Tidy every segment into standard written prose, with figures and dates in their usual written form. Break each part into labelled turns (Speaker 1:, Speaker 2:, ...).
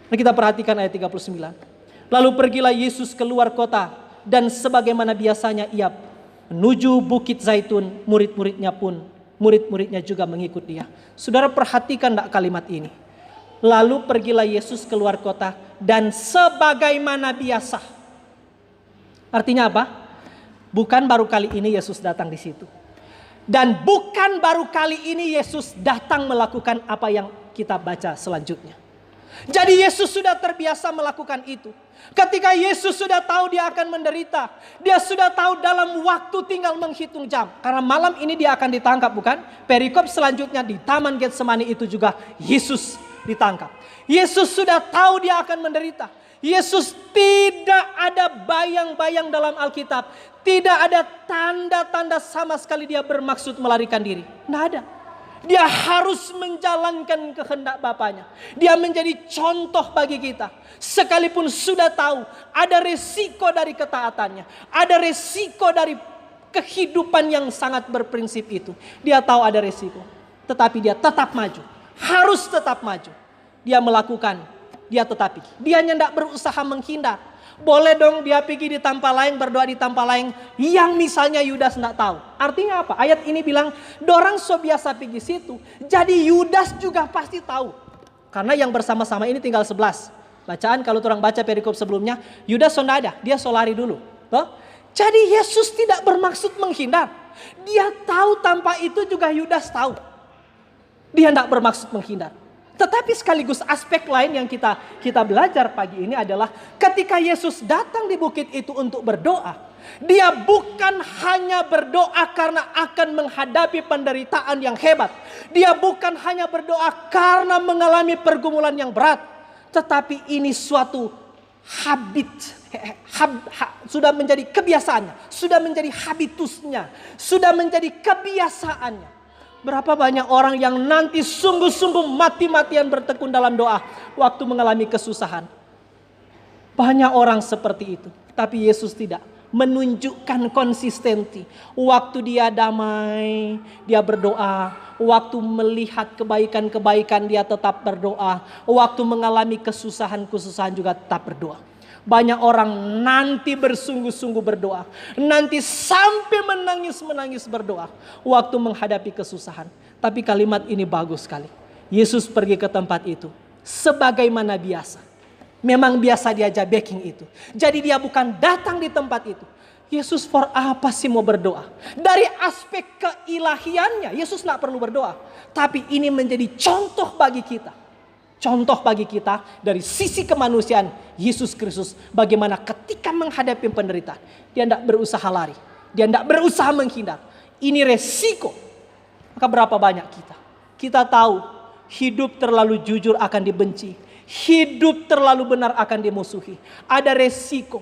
Speaker 1: Nah, kita perhatikan ayat 39. Lalu pergilah Yesus keluar kota, dan sebagaimana biasanya ia menuju Bukit Zaitun. Murid-muridnya juga mengikut dia. Saudara perhatikan enggak kalimat ini? Lalu pergilah Yesus keluar kota, dan sebagaimana biasa. Artinya apa? Bukan baru kali ini Yesus datang di situ. Dan bukan baru kali ini Yesus datang melakukan apa yang kita baca selanjutnya. Jadi Yesus sudah terbiasa melakukan itu. Ketika Yesus sudah tahu dia akan menderita, dia sudah tahu dalam waktu tinggal menghitung jam. Karena malam ini dia akan ditangkap, bukan? Perikop selanjutnya di Taman Getsemani itu juga Yesus ditangkap. Yesus sudah tahu dia akan menderita. Yesus tidak ada bayang-bayang dalam Alkitab. Tidak ada tanda-tanda sama sekali dia bermaksud melarikan diri. Tidak ada. Dia harus menjalankan kehendak Bapaknya. Dia menjadi contoh bagi kita. Sekalipun sudah tahu ada resiko dari ketaatannya. Ada resiko dari kehidupan yang sangat berprinsip itu. Dia tahu ada resiko. Tetapi dia tetap maju. Harus tetap maju. Dia melakukan. Dia tetapi. Dia tidak berusaha menghindar. Boleh dong dia pergi di tempat lain, berdoa di tempat lain yang misalnya Yudas tidak tahu. Artinya apa? Ayat ini bilang, dorang so biasa pergi situ, jadi Yudas juga pasti tahu. Karena yang bersama-sama ini tinggal 11. Bacaan kalau orang baca perikop sebelumnya, Yudas so tidak ada, dia so lari dulu. Toh? Jadi Yesus tidak bermaksud menghindar. Dia tahu tanpa itu juga Yudas tahu. Dia tidak bermaksud menghindar. Tetapi sekaligus aspek lain yang kita belajar pagi ini adalah ketika Yesus datang di bukit itu untuk berdoa, dia bukan hanya berdoa karena akan menghadapi penderitaan yang hebat. Dia bukan hanya berdoa karena mengalami pergumulan yang berat. Tetapi ini suatu habit, sudah menjadi kebiasaannya, sudah menjadi habitusnya, sudah menjadi kebiasaannya. Berapa banyak orang yang nanti sungguh-sungguh mati-matian bertekun dalam doa waktu mengalami kesusahan. Banyak orang seperti itu. Tapi Yesus tidak. Menunjukkan konsistensi. Waktu dia damai, dia berdoa. Waktu melihat kebaikan-kebaikan, dia tetap berdoa. Waktu mengalami kesusahan-kesusahan juga tetap berdoa. Banyak orang nanti bersungguh-sungguh berdoa. Nanti sampai menangis-menangis berdoa. Waktu menghadapi kesusahan. Tapi kalimat ini bagus sekali. Yesus pergi ke tempat itu. Sebagaimana biasa. Memang biasa diajak backing itu. Jadi dia bukan datang di tempat itu. Yesus for apa sih mau berdoa? Dari aspek keilahiannya. Yesus tidak perlu berdoa. Tapi ini menjadi contoh bagi kita. Contoh bagi kita dari sisi kemanusiaan Yesus Kristus. Bagaimana ketika menghadapi penderitaan. Dia tidak berusaha lari. Dia tidak berusaha menghindar. Ini resiko. Maka berapa banyak kita. Kita tahu hidup terlalu jujur akan dibenci. Hidup terlalu benar akan dimusuhi. Ada resiko.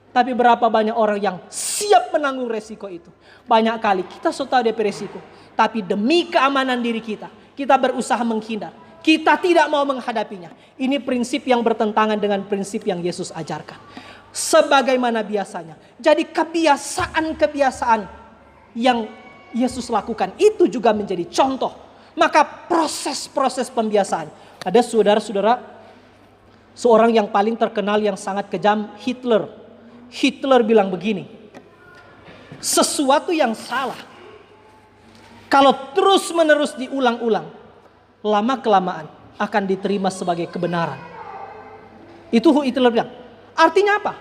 Speaker 1: Tapi berapa banyak orang yang siap menanggung resiko itu. Banyak kali kita sudah tahu DP resiko. Tapi demi keamanan diri kita. Kita berusaha menghindar. Kita tidak mau menghadapinya. Ini prinsip yang bertentangan dengan prinsip yang Yesus ajarkan. Sebagaimana biasanya. Jadi kebiasaan-kebiasaan yang Yesus lakukan itu juga menjadi contoh. Maka proses-proses pembiasaan. Ada saudara-saudara, seorang yang paling terkenal yang sangat kejam, Hitler. Hitler bilang begini. Sesuatu yang salah, kalau terus-menerus diulang-ulang, lama-kelamaan akan diterima sebagai kebenaran. Itu Hitler bilang. Artinya apa?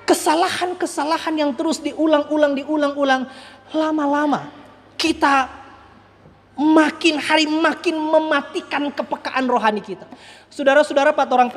Speaker 1: Kesalahan-kesalahan yang terus diulang-ulang, lama-lama kita makin hari makin mematikan kepekaan rohani kita. Saudara-saudara, pada orang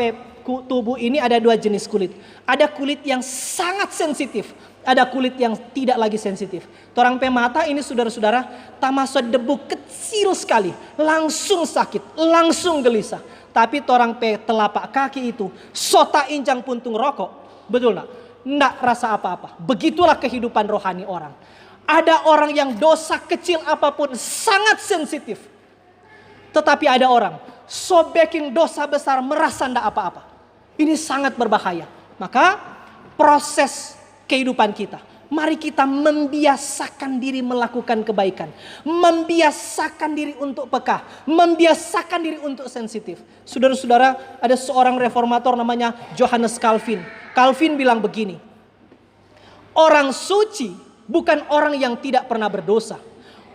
Speaker 1: tubuh ini ada dua jenis kulit. Ada kulit yang sangat sensitif. Ada kulit yang tidak lagi sensitif. Torang mata ini saudara-saudara, tamasuk debu kecil sekali. Langsung sakit, langsung gelisah. Tapi torang telapak kaki itu, sota injang puntung rokok. Betul nak? Nggak rasa apa-apa. Begitulah kehidupan rohani orang. Ada orang yang dosa kecil apapun sangat sensitif. Tetapi ada orang, sobeking dosa besar merasa nggak apa-apa. Ini sangat berbahaya. Maka proses kehidupan kita, Mari kita membiasakan diri melakukan kebaikan. Membiasakan diri untuk peka. Membiasakan diri untuk sensitif. Saudara-saudara, ada seorang reformator namanya Johannes Calvin. Calvin bilang begini. Orang suci bukan orang yang tidak pernah berdosa.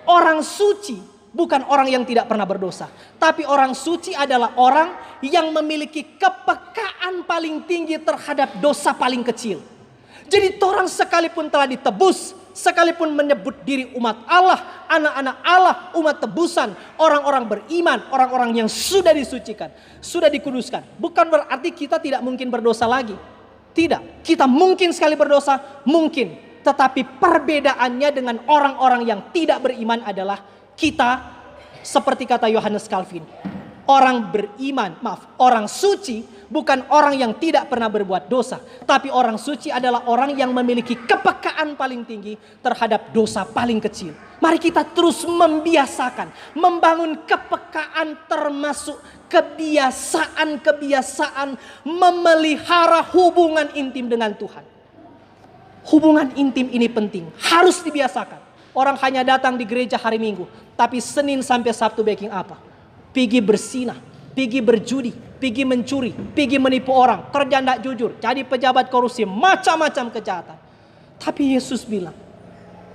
Speaker 1: Orang suci bukan orang yang tidak pernah berdosa. Tapi orang suci adalah orang yang memiliki kepekaan paling tinggi terhadap dosa paling kecil. Jadi orang sekalipun telah ditebus, sekalipun menyebut diri umat Allah, anak-anak Allah, umat tebusan, orang-orang beriman, orang-orang yang sudah disucikan, sudah dikuduskan. Bukan berarti kita tidak mungkin berdosa lagi. Tidak, kita mungkin sekali berdosa, mungkin. Tetapi perbedaannya dengan orang-orang yang tidak beriman adalah kita, seperti kata Johannes Calvin, orang beriman, orang suci bukan orang yang tidak pernah berbuat dosa. Tapi orang suci adalah orang yang memiliki kepekaan paling tinggi terhadap dosa paling kecil. Mari kita terus membiasakan, membangun kepekaan termasuk kebiasaan-kebiasaan memelihara hubungan intim dengan Tuhan. Hubungan intim ini penting, harus dibiasakan. Orang hanya datang di gereja hari Minggu, tapi Senin sampai Sabtu baking apa? Pergi bersinah, pergi berjudi, pergi mencuri, pergi menipu orang, kerja tidak jujur, jadi pejabat korupsi, macam-macam kejahatan. Tapi Yesus bilang,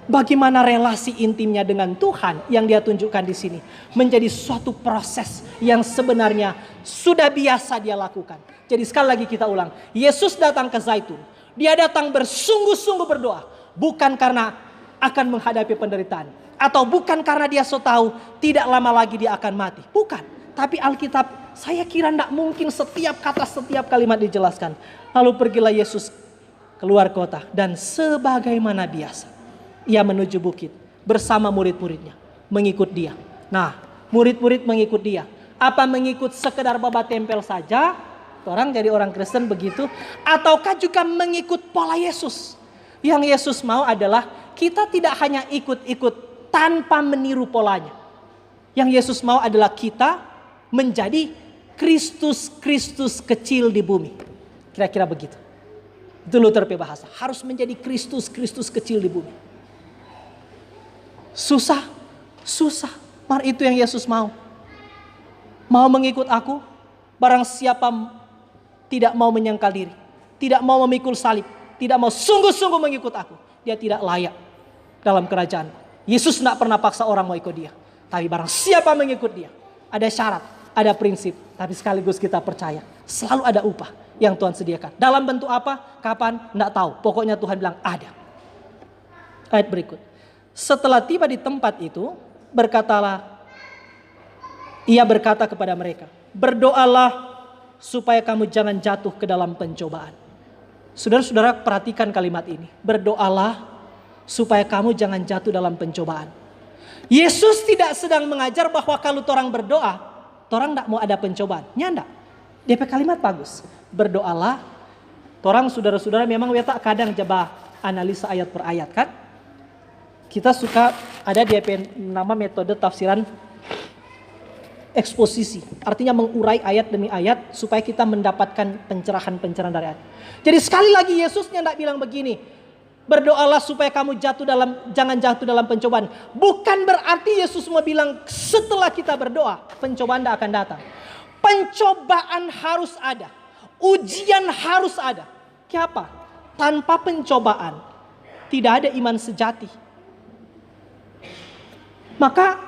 Speaker 1: bagaimana relasi intimnya dengan Tuhan yang dia tunjukkan di sini menjadi suatu proses yang sebenarnya sudah biasa dia lakukan. Jadi sekali lagi kita ulang, Yesus datang ke Zaitun, dia datang bersungguh-sungguh berdoa, bukan karena akan menghadapi penderitaan, atau bukan karena dia tahu tidak lama lagi dia akan mati. Bukan. Tapi Alkitab, saya kira tidak mungkin setiap kata, setiap kalimat dijelaskan. Lalu pergilah Yesus keluar kota. Dan sebagaimana biasa, ia menuju bukit bersama murid-muridnya. Mengikut dia. Nah, murid-murid mengikut dia. Apa mengikut sekedar babat tempel saja? Orang jadi orang Kristen begitu. Ataukah juga mengikut pola Yesus? Yang Yesus mau adalah kita tidak hanya ikut-ikut tanpa meniru polanya. Yang Yesus mau adalah kita menjadi Kristus-Kristus kecil di bumi. Kira-kira begitu. Itu Luther bahasa. Harus menjadi Kristus-Kristus kecil di bumi. Susah. Susah. Mari itu yang Yesus mau. Mau mengikut aku. Barang siapa tidak mau menyangkal diri. Tidak mau memikul salib. Tidak mau sungguh-sungguh mengikut aku. Dia tidak layak dalam kerajaan. Yesus tidak pernah paksa orang mau ikut dia. Tapi barang siapa mengikut dia. Ada syarat, ada prinsip. Tapi sekaligus kita percaya. Selalu ada upah yang Tuhan sediakan. Dalam bentuk apa? Kapan? Tidak tahu. Pokoknya Tuhan bilang ada. Ayat berikut. Setelah tiba di tempat itu, ia berkata kepada mereka, berdoalah supaya kamu jangan jatuh ke dalam pencobaan. Saudara-saudara perhatikan kalimat ini. Berdoalah supaya kamu jangan jatuh dalam pencobaan. Yesus tidak sedang mengajar bahwa kalau orang berdoa, orang tidak mau ada pencobaan. Nyanda. DP kalimat bagus. Berdoalah. Orang saudara-saudara memang kita kadang coba analisa ayat per ayat kan. Kita suka ada DP nama metode tafsiran eksposisi. Artinya mengurai ayat demi ayat supaya kita mendapatkan pencerahan-pencerahan dari ayat. Jadi sekali lagi Yesusnya tidak bilang begini. Berdoalah supaya kamu jangan jatuh dalam pencobaan. Bukan berarti Yesus mau bilang setelah kita berdoa, pencobaan tidak akan datang. Pencobaan harus ada. Ujian harus ada. Kenapa? Tanpa pencobaan, tidak ada iman sejati. Maka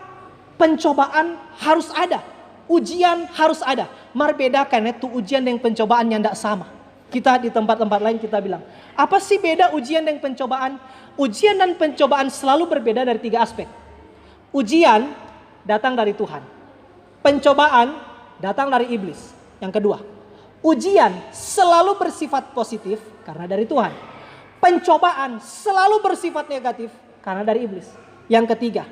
Speaker 1: pencobaan harus ada. Ujian harus ada. Mari bedakan itu ujian dan pencobaan yang tidak sama. Kita di tempat-tempat lain kita bilang, apa sih beda ujian dan pencobaan? Ujian dan pencobaan selalu berbeda dari 3 aspek. Ujian datang dari Tuhan. Pencobaan datang dari iblis. Yang kedua, ujian selalu bersifat positif karena dari Tuhan. Pencobaan selalu bersifat negatif karena dari iblis. Yang ketiga,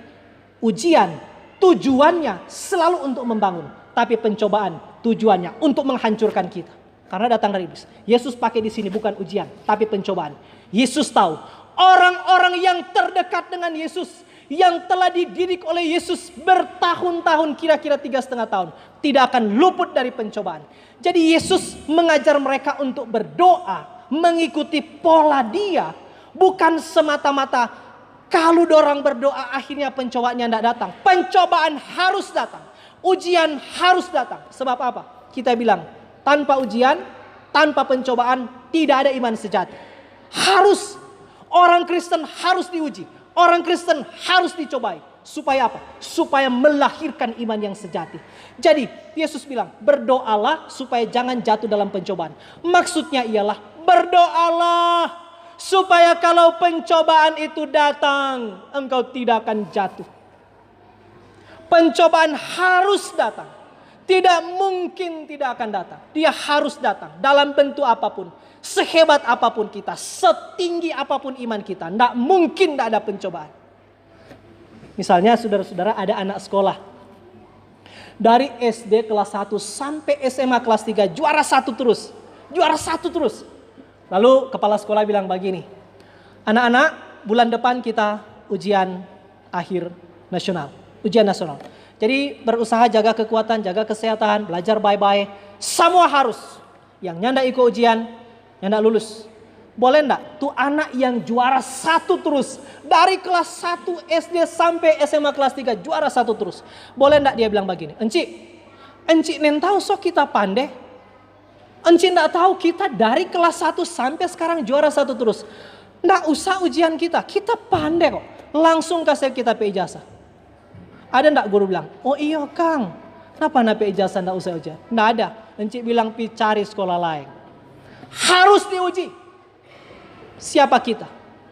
Speaker 1: ujian tujuannya selalu untuk membangun. Tapi pencobaan tujuannya untuk menghancurkan kita. Karena datang dari iblis. Yesus pakai di sini bukan ujian, tapi pencobaan. Yesus tahu orang-orang yang terdekat dengan Yesus, yang telah dididik oleh Yesus bertahun-tahun, kira-kira 3,5 tahun, tidak akan luput dari pencobaan. Jadi Yesus mengajar mereka untuk berdoa, mengikuti pola dia, Bukan semata-mata kalau dorang berdoa akhirnya pencobaannya tidak datang. Pencobaan harus datang. Ujian harus datang. Sebab apa? Kita bilang tanpa ujian, tanpa pencobaan tidak ada iman sejati. Harus. Orang Kristen harus diuji. Orang Kristen harus dicobai. Supaya apa? Supaya melahirkan iman yang sejati. Jadi Yesus bilang berdoalah supaya jangan jatuh dalam pencobaan. Maksudnya ialah berdoalah supaya kalau pencobaan itu datang, engkau tidak akan jatuh. Pencobaan harus datang. Tidak mungkin tidak akan datang. Dia harus datang dalam bentuk apapun. Sehebat apapun kita, setinggi apapun iman kita, tidak mungkin tidak ada pencobaan. Misalnya saudara-saudara ada anak sekolah. Dari SD kelas 1 sampai SMA kelas 3 juara 1 terus. Juara 1 terus. Lalu kepala sekolah bilang begini, anak-anak bulan depan kita ujian akhir nasional. Ujian nasional. Jadi berusaha jaga kekuatan, jaga kesehatan, belajar baik-baik. Semua harus. Yang nyanda ikut ujian, nyanda lulus. Boleh enggak? Tuh anak yang juara 1 terus. Dari kelas 1 SD sampai SMA kelas 3 juara 1 terus. Boleh enggak dia bilang begini, Encik nen tahu sok kita pandai. Encik enggak tahu kita dari kelas 1 sampai sekarang juara 1 terus. Enggak usah ujian kita pandai kok. Langsung kasih kita ijazah. Ada enggak guru bilang, oh iya Kang, kenapa nak ijazah enggak usah ujian? Enggak ada. Encik bilang pi cari sekolah lain. Harus diuji. Siapa kita?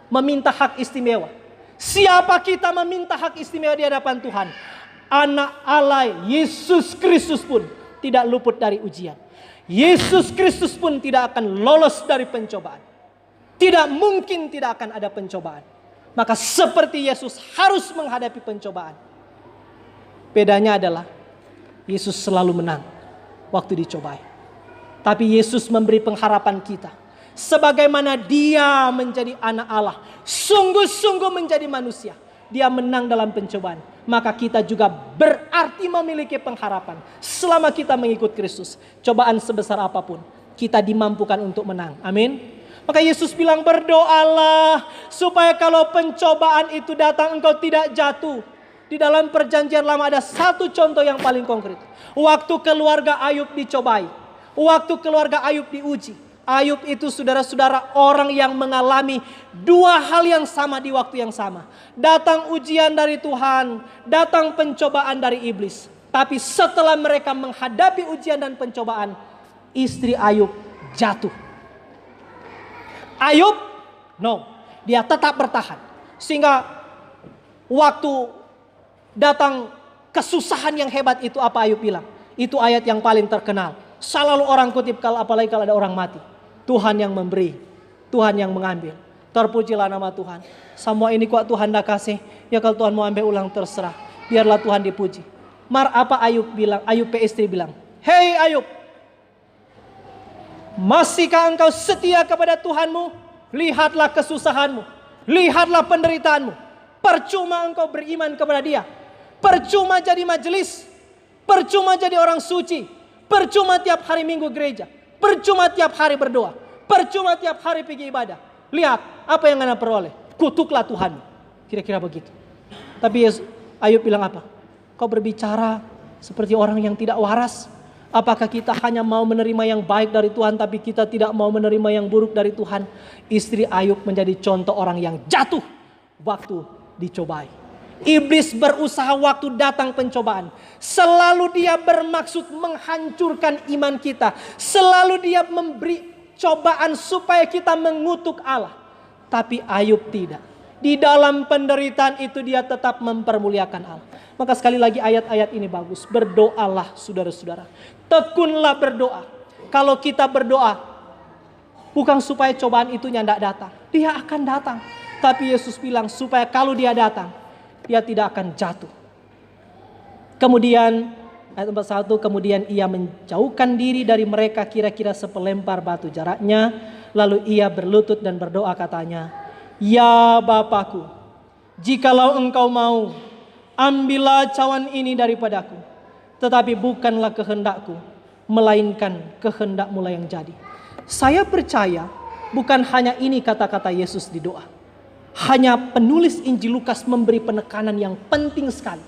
Speaker 1: Meminta hak istimewa. Siapa kita meminta hak istimewa di hadapan Tuhan? Anak Allah Yesus Kristus pun tidak luput dari ujian. Yesus Kristus pun tidak akan lolos dari pencobaan. Tidak mungkin tidak akan ada pencobaan. Maka seperti Yesus harus menghadapi pencobaan. Bedanya adalah Yesus selalu menang waktu dicobai. Tapi Yesus memberi pengharapan kita. Sebagaimana dia menjadi anak Allah, sungguh-sungguh menjadi manusia, dia menang dalam pencobaan. Maka kita juga berarti memiliki pengharapan. Selama kita mengikut Kristus, cobaan sebesar apapun, kita dimampukan untuk menang. Amin. Maka Yesus bilang berdoalah supaya kalau pencobaan itu datang engkau tidak jatuh. Di dalam perjanjian lama ada satu contoh yang paling konkret. Waktu keluarga Ayub dicobai. Waktu keluarga Ayub diuji. Ayub itu saudara-saudara orang yang mengalami dua hal yang sama di waktu yang sama. Datang ujian dari Tuhan, datang pencobaan dari iblis. Tapi setelah mereka menghadapi ujian dan pencobaan, istri Ayub jatuh. Ayub, dia tetap bertahan. Sehingga waktu datang kesusahan yang hebat itu apa Ayub bilang? Itu ayat yang paling terkenal. Selalu orang kutip apalagi kalau ada orang mati. Tuhan yang memberi, Tuhan yang mengambil. Terpujilah nama Tuhan. Semua ini kok Tuhan dah kasih. Ya kalau Tuhan mau ambil ulang terserah. Biarlah Tuhan dipuji. Apa Ayub bilang? Ayub istri bilang, hei Ayub, masihkah engkau setia kepada Tuhanmu? Lihatlah kesusahanmu, lihatlah penderitaanmu. Percuma engkau beriman kepada Dia. Percuma jadi majelis, percuma jadi orang suci, percuma tiap hari minggu gereja. Percuma tiap hari berdoa. Percuma tiap hari pergi ibadah. Lihat apa yang Anda peroleh. Kutuklah Tuhan. Kira-kira begitu. Tapi Ayub bilang apa? Kau berbicara seperti orang yang tidak waras. Apakah kita hanya mau menerima yang baik dari Tuhan tapi kita tidak mau menerima yang buruk dari Tuhan? Istri Ayub menjadi contoh orang yang jatuh waktu dicobai. Iblis berusaha waktu datang pencobaan. Selalu dia bermaksud menghancurkan iman kita. Selalu dia memberi cobaan supaya kita mengutuk Allah. Tapi Ayub tidak. Di dalam penderitaan itu dia tetap mempermuliakan Allah. Maka sekali lagi ayat-ayat ini bagus. Berdoalah saudara-saudara. Tekunlah berdoa. Kalau kita berdoa, bukan supaya cobaan itu tidak datang. Dia akan datang. Tapi Yesus bilang supaya kalau dia datang, dia tidak akan jatuh. Kemudian ayat 41, kemudian ia menjauhkan diri dari mereka kira-kira sepelempar batu jaraknya. Lalu ia berlutut dan berdoa katanya, ya Bapakku, jikalau engkau mau, ambillah cawan ini daripadaku. Tetapi bukanlah kehendakku, melainkan kehendak-Mu yang jadi. Saya percaya Bukan hanya ini kata-kata Yesus di doa. Hanya penulis Injil Lukas memberi penekanan yang penting sekali.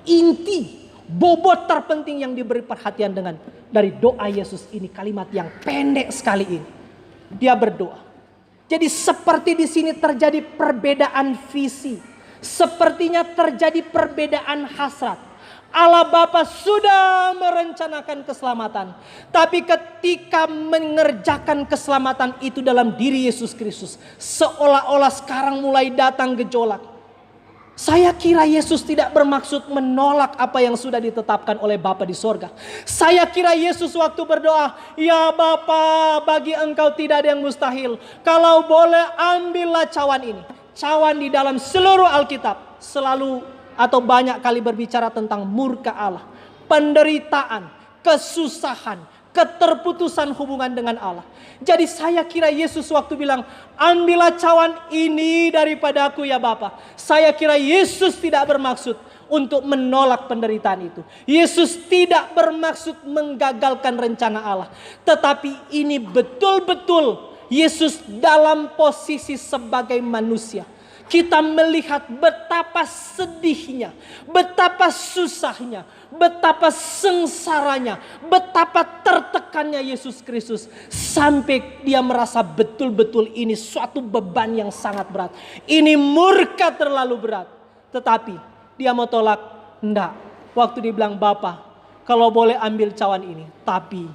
Speaker 1: Inti, bobot terpenting yang diberi perhatian dari doa Yesus ini, kalimat yang pendek sekali ini. Dia berdoa. Jadi seperti di sini terjadi perbedaan visi. Sepertinya terjadi perbedaan hasrat. Allah Bapa sudah merencanakan keselamatan. Tapi ketika mengerjakan keselamatan itu dalam diri Yesus Kristus, seolah-olah sekarang mulai datang gejolak. Saya kira Yesus tidak bermaksud menolak apa yang sudah ditetapkan oleh Bapa di sorga. Saya kira Yesus waktu berdoa, ya Bapa, bagi Engkau tidak ada yang mustahil. Kalau boleh ambillah cawan ini. Cawan di dalam seluruh Alkitab selalu atau banyak kali berbicara tentang murka Allah, penderitaan, kesusahan, keterputusan hubungan dengan Allah. Jadi saya kira Yesus waktu bilang, ambillah cawan ini daripada aku ya Bapa. Saya kira Yesus tidak bermaksud untuk menolak penderitaan itu. Yesus tidak bermaksud menggagalkan rencana Allah. Tetapi ini betul-betul Yesus dalam posisi sebagai manusia. Kita melihat betapa sedihnya, betapa susahnya, betapa sengsaranya, betapa tertekannya Yesus Kristus. Sampai dia merasa betul-betul ini suatu beban yang sangat berat. Ini murka terlalu berat. Tetapi dia mau tolak, enggak. Waktu dia bilang, Bapa, kalau boleh ambil cawan ini. Tapi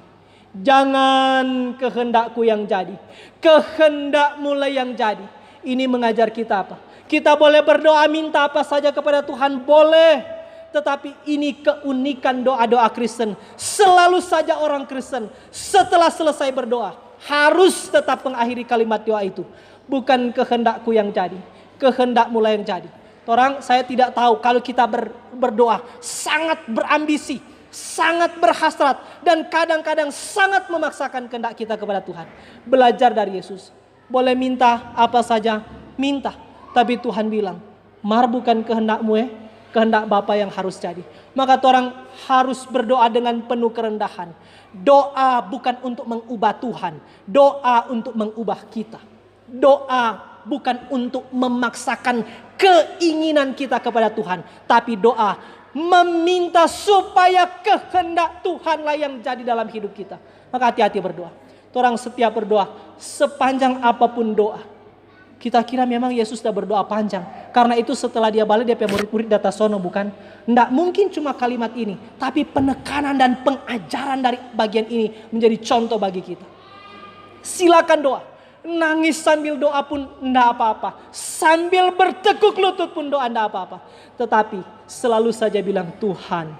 Speaker 1: jangan kehendakku yang jadi, kehendakmu lah yang jadi. Ini mengajar kita apa? Kita boleh berdoa minta apa saja kepada Tuhan, boleh. Tetapi ini keunikan doa-doa Kristen. Selalu saja orang Kristen setelah selesai berdoa harus tetap mengakhiri kalimat doa itu. Bukan kehendakku yang jadi, kehendakmu lah yang jadi. Orang, saya tidak tahu kalau kita berdoa sangat berambisi, sangat berhasrat, dan kadang-kadang sangat memaksakan kehendak kita kepada Tuhan. Belajar dari Yesus. Boleh minta apa saja, minta. Tapi Tuhan bilang, mar bukan kehendakmu kehendak Bapa yang harus jadi. Maka orang harus berdoa dengan penuh kerendahan. Doa bukan untuk mengubah Tuhan. Doa untuk mengubah kita. Doa bukan untuk memaksakan keinginan kita kepada Tuhan. Tapi doa meminta supaya kehendak Tuhanlah yang jadi dalam hidup kita. Maka hati-hati berdoa. Orang setiap berdoa, sepanjang apapun doa, kita kira memang Yesus sudah berdoa panjang. Karena itu setelah dia balik, dia punya murid-murid data sono, bukan? Tidak mungkin cuma kalimat ini. Tapi penekanan dan pengajaran dari bagian ini menjadi contoh bagi kita. Silakan doa. Nangis sambil doa pun tidak apa-apa. Sambil bertekuk lutut pun doa tidak apa-apa. Tetapi selalu saja bilang, Tuhan,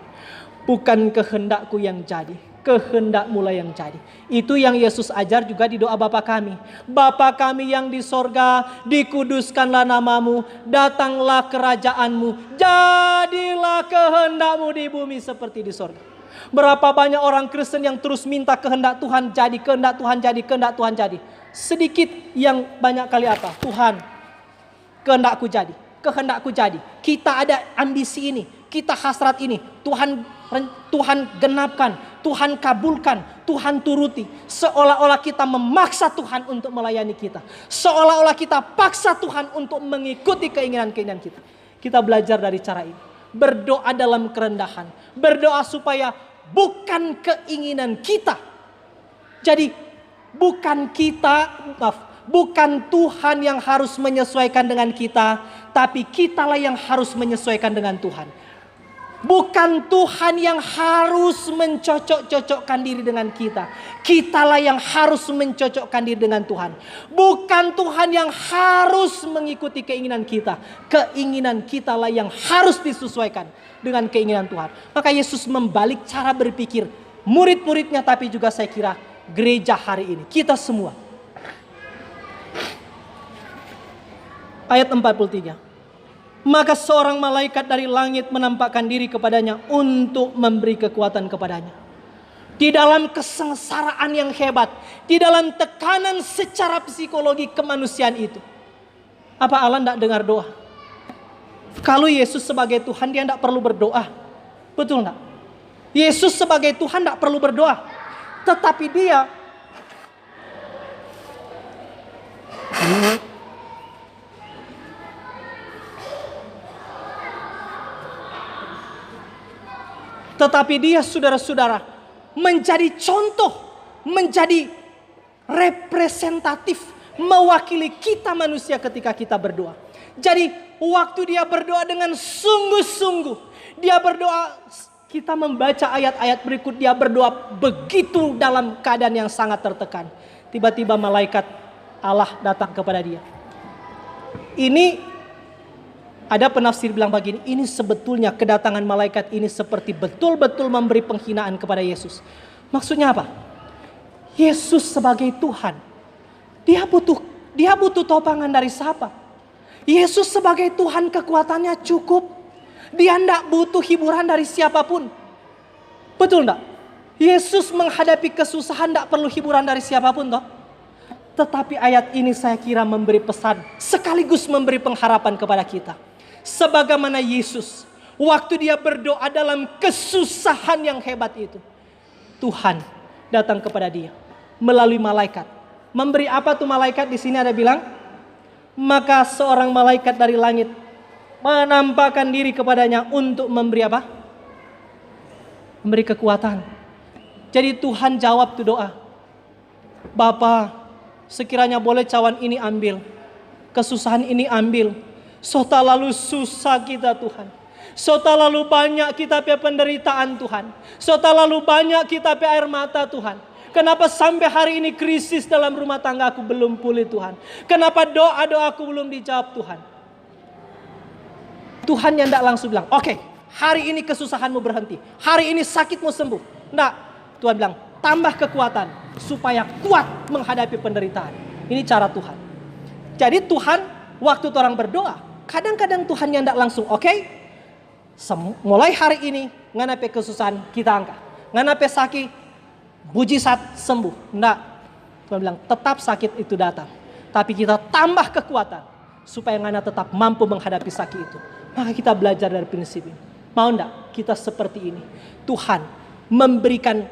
Speaker 1: bukan kehendakku yang jadi, kehendakmu lah yang jadi. Itu yang Yesus ajar juga di doa Bapa kami. Bapa kami yang di sorga, dikuduskanlah namamu, datanglah kerajaanmu, jadilah kehendakmu di bumi seperti di sorga. Berapa banyak orang Kristen yang terus minta kehendak Tuhan jadi, kehendak Tuhan jadi, kehendak Tuhan jadi. Sedikit yang banyak kali apa? Tuhan, kehendakku jadi, kehendakku jadi. Kita ada ambisi ini, kita hasrat ini. Tuhan genapkan, Tuhan kabulkan, Tuhan turuti. Seolah-olah kita memaksa Tuhan untuk melayani kita. Seolah-olah kita paksa Tuhan untuk mengikuti keinginan-keinginan kita. Kita belajar dari cara ini. Berdoa dalam kerendahan. Berdoa supaya bukan keinginan kita. Jadi bukan Tuhan yang harus menyesuaikan dengan kita. Tapi kitalah yang harus menyesuaikan dengan Tuhan. Bukan Tuhan yang harus mencocok-cocokkan diri dengan kita. Kitalah yang harus mencocokkan diri dengan Tuhan. Bukan Tuhan yang harus mengikuti keinginan kita. Keinginan kitalah yang harus disesuaikan dengan keinginan Tuhan. Maka Yesus membalik cara berpikir murid-muridnya, tapi juga saya kira gereja hari ini. Kita semua. Ayat 43. Maka seorang malaikat dari langit menampakkan diri kepadanya untuk memberi kekuatan kepadanya. Di dalam kesengsaraan yang hebat, di dalam tekanan secara psikologi kemanusiaan itu, apa Allah tidak dengar doa? Kalau Yesus sebagai Tuhan, dia tidak perlu berdoa. Betul tidak? Yesus sebagai Tuhan tidak perlu berdoa. Tetapi dia Tetapi dia, saudara-saudara, menjadi contoh, menjadi representatif, mewakili kita manusia ketika kita berdoa. Jadi waktu dia berdoa dengan sungguh-sungguh, dia berdoa, kita membaca ayat-ayat berikut, dia berdoa begitu dalam keadaan yang sangat tertekan. Tiba-tiba malaikat Allah datang kepada dia. Ini ada penafsir bilang begini, ini sebetulnya kedatangan malaikat ini seperti betul-betul memberi penghinaan kepada Yesus. Maksudnya apa? Yesus sebagai Tuhan, dia butuh topangan dari siapa? Yesus sebagai Tuhan kekuatannya cukup. Dia tidak butuh hiburan dari siapapun. Betul tidak? Yesus menghadapi kesusahan tidak perlu hiburan dari siapapun toh. Tetapi ayat ini saya kira memberi pesan sekaligus memberi pengharapan kepada kita. Sebagaimana Yesus waktu dia berdoa dalam kesusahan yang hebat itu, Tuhan datang kepada dia melalui malaikat. Memberi apa tuh malaikat? Di sini ada bilang, maka seorang malaikat dari langit menampakkan diri kepadanya untuk memberi apa? Memberi kekuatan. Jadi Tuhan jawab tuh doa. Bapa, sekiranya boleh cawan ini ambil, kesusahan ini ambil. Sota lalu susah kita Tuhan. Sota lalu banyak kita pe penderitaan Tuhan. Sota lalu banyak kita pe air mata Tuhan. Kenapa sampai hari ini krisis dalam rumah tangga aku belum pulih Tuhan? Kenapa doa-doaku belum dijawab Tuhan? Tuhan yang tidak langsung bilang, oke, hari ini kesusahanmu berhenti. Hari ini sakitmu sembuh. Tidak, Tuhan bilang, tambah kekuatan supaya kuat menghadapi penderitaan. Ini cara Tuhan. Jadi Tuhan waktu orang berdoa, kadang-kadang Tuhan yang tidak langsung, oke, mulai hari ini nganape kesusahan kita angkat. Nganape sakit, mujizat sembuh. Enggak. Tuhan bilang tetap sakit itu datang, tapi kita tambah kekuatan supaya ngana tetap mampu menghadapi sakit itu. Maka kita belajar dari prinsip ini. Mau enggak kita seperti ini? Tuhan memberikan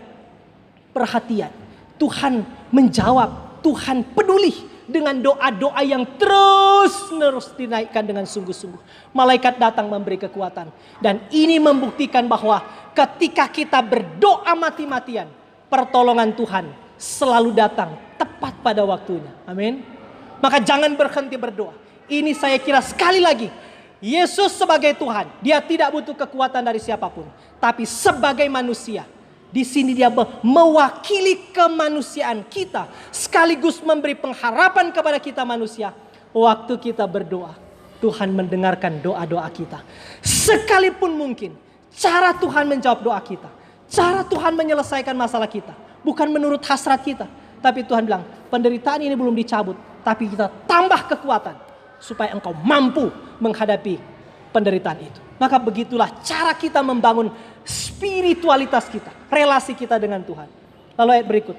Speaker 1: perhatian, Tuhan menjawab, Tuhan peduli dengan doa-doa yang terus-menerus dinaikkan dengan sungguh-sungguh. Malaikat datang memberi kekuatan. Dan ini membuktikan bahwa ketika kita berdoa mati-matian, pertolongan Tuhan selalu datang tepat pada waktunya. Amin. Maka jangan berhenti berdoa. Ini saya kira sekali lagi, Yesus sebagai Tuhan, dia tidak butuh kekuatan dari siapapun. Tapi sebagai manusia, di sini dia mewakili kemanusiaan kita, sekaligus memberi pengharapan kepada kita manusia. Waktu kita berdoa, Tuhan mendengarkan doa-doa kita. Sekalipun mungkin, cara Tuhan menjawab doa kita, cara Tuhan menyelesaikan masalah kita, bukan menurut hasrat kita. Tapi Tuhan bilang, penderitaan ini belum dicabut, tapi kita tambah kekuatan supaya engkau mampu menghadapi penderitaan itu. Maka begitulah cara kita membangun spiritualitas kita, relasi kita dengan Tuhan. Lalu ayat berikut.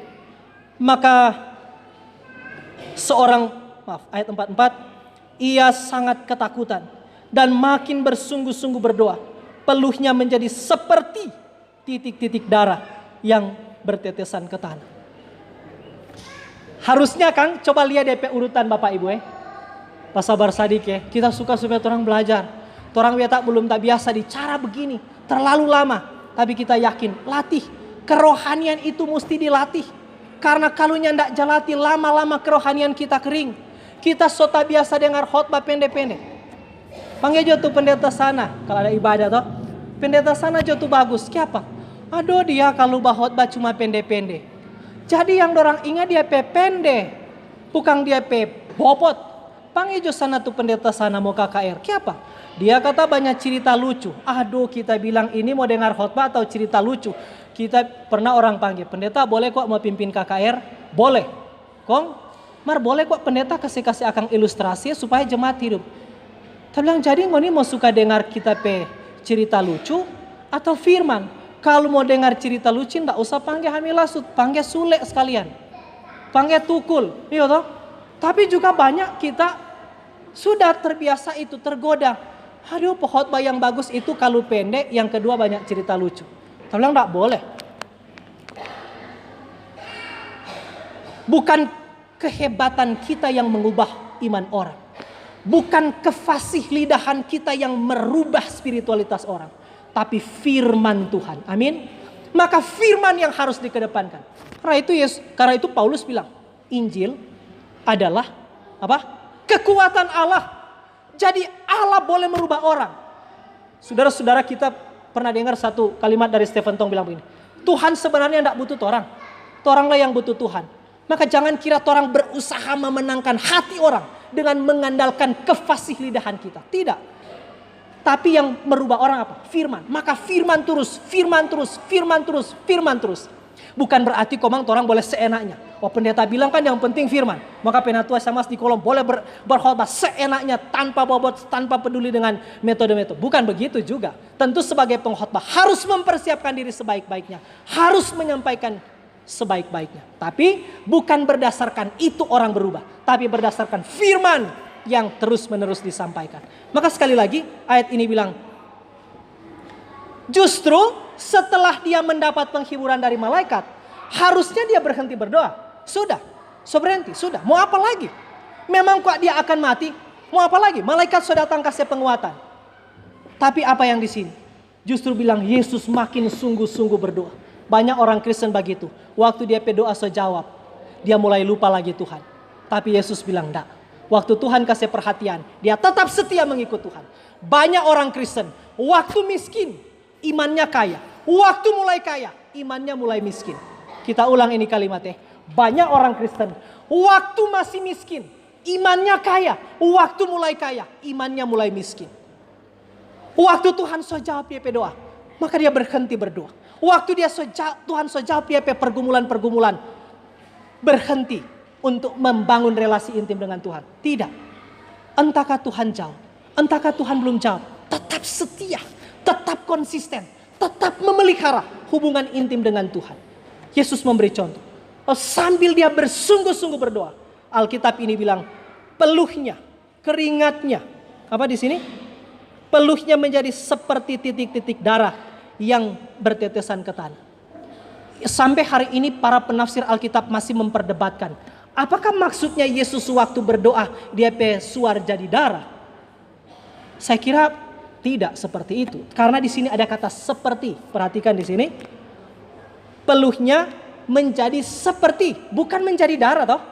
Speaker 1: Maka ayat 44, ia sangat ketakutan dan makin bersungguh-sungguh berdoa. Peluhnya menjadi seperti titik-titik darah yang bertetesan ke tanah. Harusnya Kang, coba lihat DP urutan Bapak Ibu Pak Sabar Sadik ya. Kita suka supaya orang belajar. Orang belum tak biasa di cara begini. Terlalu lama. Tapi kita yakin, latih. Kerohanian itu mesti dilatih. Karena kalau ndak jalati, lama-lama kerohanian kita kering. Kita sota biasa dengar khotbah pendek-pendek. Panggil jatuh pendeta sana. Kalau ada ibadah toh. Pendeta sana jatuh bagus. Siapa? Aduh dia kalau khotbah cuma pendek-pendek. Jadi yang orang ingat dia pendek. Bukan dia bobot. Panggil sana tuh pendeta sana mau KKR. Siapa? Dia kata banyak cerita lucu. Aduh kita bilang ini mau dengar khotbah atau cerita lucu. Kita pernah orang panggil. Pendeta boleh kok mau pimpin KKR? Boleh. Kong? Mar boleh kok pendeta kasih akang ilustrasi supaya jemaat hidup. Dia bilang jadi ngoni mau suka dengar kita cerita lucu atau firman? Kalau mau dengar cerita lucu ndak usah panggil Hamilasut. Panggil Sule sekalian. Panggil Tukul. Iya toh? Tapi juga banyak kita sudah terbiasa itu, tergoda. Aduh khotbah yang bagus itu kalau pendek, yang kedua banyak cerita lucu. Saya bilang enggak boleh. Bukan kehebatan kita yang mengubah iman orang. Bukan kefasih lidahan kita yang merubah spiritualitas orang, tapi firman Tuhan. Amin. Maka firman yang harus dikedepankan. Karena itu Paulus bilang, Injil adalah apa? Kekuatan Allah. Jadi Allah boleh merubah orang. Saudara-saudara, kita pernah dengar satu kalimat dari Stephen Tong bilang begini, Tuhan sebenarnya tidak butuh orang. Oranglah yang butuh Tuhan. Maka jangan kira orang berusaha memenangkan hati orang dengan mengandalkan kefasih lidahan kita. Tidak. Tapi yang merubah orang apa? Firman. Maka firman terus, firman terus, firman terus, firman terus. Bukan berarti komang orang boleh seenaknya. Oh, pendeta bilang kan yang penting firman. Maka penatua sama di kolom boleh berkhotbah seenaknya tanpa bobot, tanpa peduli dengan metode-metode. Bukan begitu juga. Tentu sebagai pengkhotbah harus mempersiapkan diri sebaik-baiknya. Harus menyampaikan sebaik-baiknya. Tapi bukan berdasarkan itu orang berubah. Tapi berdasarkan firman yang terus-menerus disampaikan. Maka sekali lagi ayat ini bilang, justru setelah dia mendapat penghiburan dari malaikat, harusnya dia berhenti berdoa. Sudah, berhenti, sudah. Mau apa lagi? Memang kok dia akan mati? Mau apa lagi? Malaikat sudah datang kasih penguatan. Tapi apa yang di sini? Justru bilang Yesus makin sungguh-sungguh berdoa. Banyak orang Kristen begitu. Waktu dia berdoa sejawab, dia mulai lupa lagi Tuhan. Tapi Yesus bilang enggak. Waktu Tuhan kasih perhatian, dia tetap setia mengikut Tuhan. Banyak orang Kristen, waktu miskin, imannya kaya. Waktu mulai kaya, imannya mulai miskin. Kita ulang ini kalimatnya. Banyak orang Kristen, waktu masih miskin, imannya kaya. Waktu mulai kaya, imannya mulai miskin. Waktu Tuhan jawab dia berdoa, maka dia berhenti berdoa. Waktu Tuhan jawab dia pergumulan-pergumulan, berhenti untuk membangun relasi intim dengan Tuhan. Tidak. Entahkah Tuhan jauh, entahkah Tuhan belum jawab, tetap setia, tetap konsisten, tetap memelihara hubungan intim dengan Tuhan. Yesus memberi contoh. Sambil dia bersungguh-sungguh berdoa, Alkitab ini bilang peluhnya, keringatnya, apa di sini? Peluhnya menjadi seperti titik-titik darah yang bertetesan ke tanah. Sampai hari ini para penafsir Alkitab masih memperdebatkan, apakah maksudnya Yesus waktu berdoa dia suar jadi darah? Saya kira tidak seperti itu, karena di sini ada kata seperti. Perhatikan di sini, peluhnya menjadi seperti, bukan menjadi darah toh,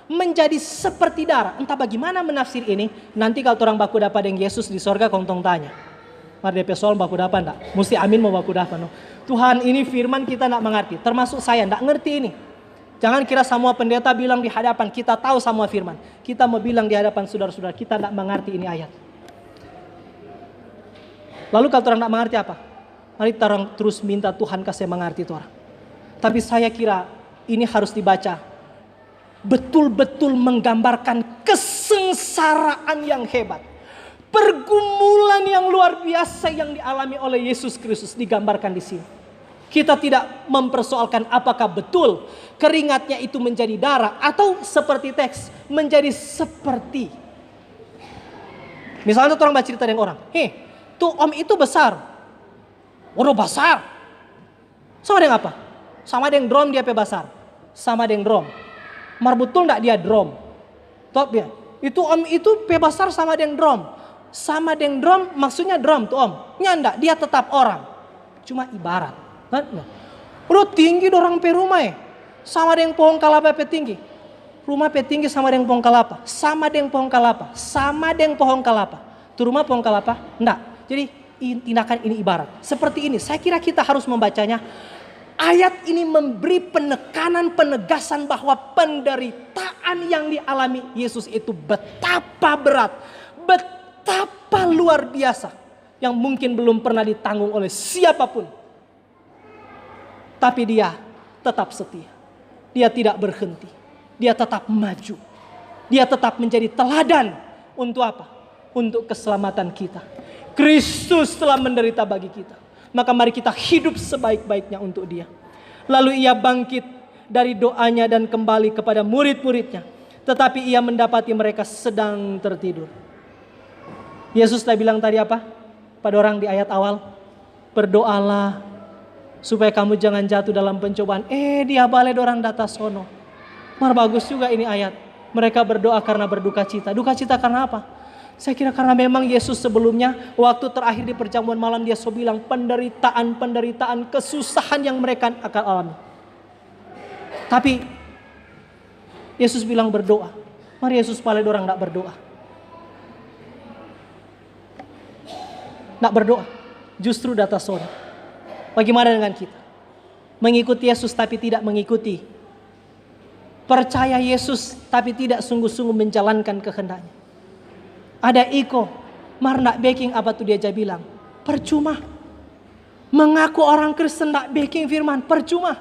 Speaker 1: menjadi seperti darah. Entah bagaimana menafsir ini. Nanti kalau orang baku dapat dengan Yesus di sorga, kontong tanya, mari DP soal baku dapat enggak? Mesti amin mau baku dapat. No? Tuhan, ini firman kita enggak mengerti. Termasuk saya enggak ngerti ini. Jangan kira semua pendeta bilang di hadapan kita tahu semua firman. Kita mau bilang di hadapan saudara-saudara kita enggak mengerti ini ayat. Lalu kalau orang enggak mengerti apa? Mari orang terus minta Tuhan kasih mengerti itu orang. Tapi saya kira ini harus dibaca betul-betul menggambarkan kesengsaraan yang hebat. Pergumulan yang luar biasa yang dialami oleh Yesus Kristus digambarkan di sini. Kita tidak mempersoalkan apakah betul keringatnya itu menjadi darah atau seperti teks menjadi seperti. Misalnya orang baca cerita dengan orang, tuh om itu besar. Waduh besar. Sama dengan apa? Sama dengan drum dia besar. Sama dengan drum. Mar betul enggak dia drum? Top ya. Itu om itu besar sama dengan drum. Sama dengan drum maksudnya drum tuh om. Nyanda dia tetap orang. Cuma ibarat. Udah tinggi dorang pe rumah ya. Sama dengan pohon kelapa pe tinggi. Rumah pe tinggi sama dengan pohon kelapa. Sama dengan pohon kelapa. Sama dengan pohon kelapa. Tuh rumah pohon kelapa? Enggak. Jadi tindakan ini ibarat. Seperti ini. Saya kira kita harus membacanya. Ayat ini memberi penekanan, penegasan bahwa penderitaan yang dialami Yesus itu betapa berat, betapa luar biasa, yang mungkin belum pernah ditanggung oleh siapapun. Tapi dia tetap setia, dia tidak berhenti, dia tetap maju, dia tetap menjadi teladan untuk apa? Untuk keselamatan kita. Kristus telah menderita bagi kita. Maka mari kita hidup sebaik-baiknya untuk dia. Lalu ia bangkit dari doanya dan kembali kepada murid-muridnya. Tetapi ia mendapati mereka sedang tertidur. Yesus telah bilang tadi apa? Pada orang di ayat awal. Berdoalah supaya kamu jangan jatuh dalam pencobaan. Dia balik orang data sono. Mar bagus juga ini ayat. Mereka berdoa karena berduka cita. Duka cita karena apa? Saya kira karena memang Yesus sebelumnya, waktu terakhir di perjamuan malam dia bilang penderitaan, kesusahan yang mereka akan alami. Tapi Yesus bilang berdoa. Mari Yesus paling orang tidak berdoa. Tidak berdoa. Justru data sorry. Bagaimana dengan kita? Mengikuti Yesus tapi tidak mengikuti. Percaya Yesus tapi tidak sungguh-sungguh menjalankan kehendaknya. Ada Iko, mar nak baking apa tuh dia bilang? Percuma. Mengaku orang Kristen nak baking firman, percuma.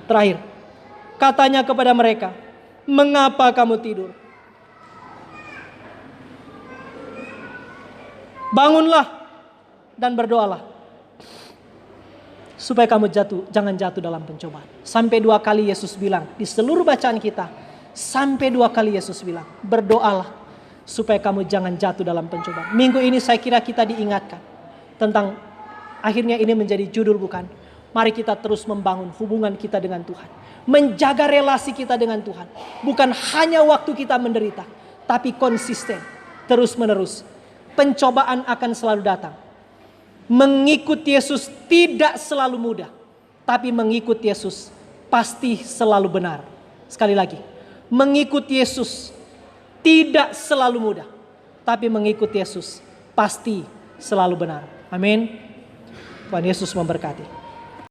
Speaker 1: Terakhir, katanya kepada mereka, mengapa kamu tidur? Bangunlah dan berdoalah. Supaya kamu jangan jatuh dalam pencobaan. Sampai 2 kali Yesus bilang, di seluruh bacaan kita, sampai 2 kali Yesus bilang, berdoalah supaya kamu jangan jatuh dalam pencobaan. Minggu ini saya kira kita diingatkan tentang, akhirnya ini menjadi judul bukan? Mari kita terus membangun hubungan kita dengan Tuhan. Menjaga relasi kita dengan Tuhan. Bukan hanya waktu kita menderita, tapi konsisten, terus menerus. Pencobaan akan selalu datang. Mengikut Yesus tidak selalu mudah, tapi mengikut Yesus pasti selalu benar. Sekali lagi, mengikut Yesus tidak selalu mudah, tapi mengikut Yesus pasti selalu benar. Amin. Tuhan Yesus memberkati.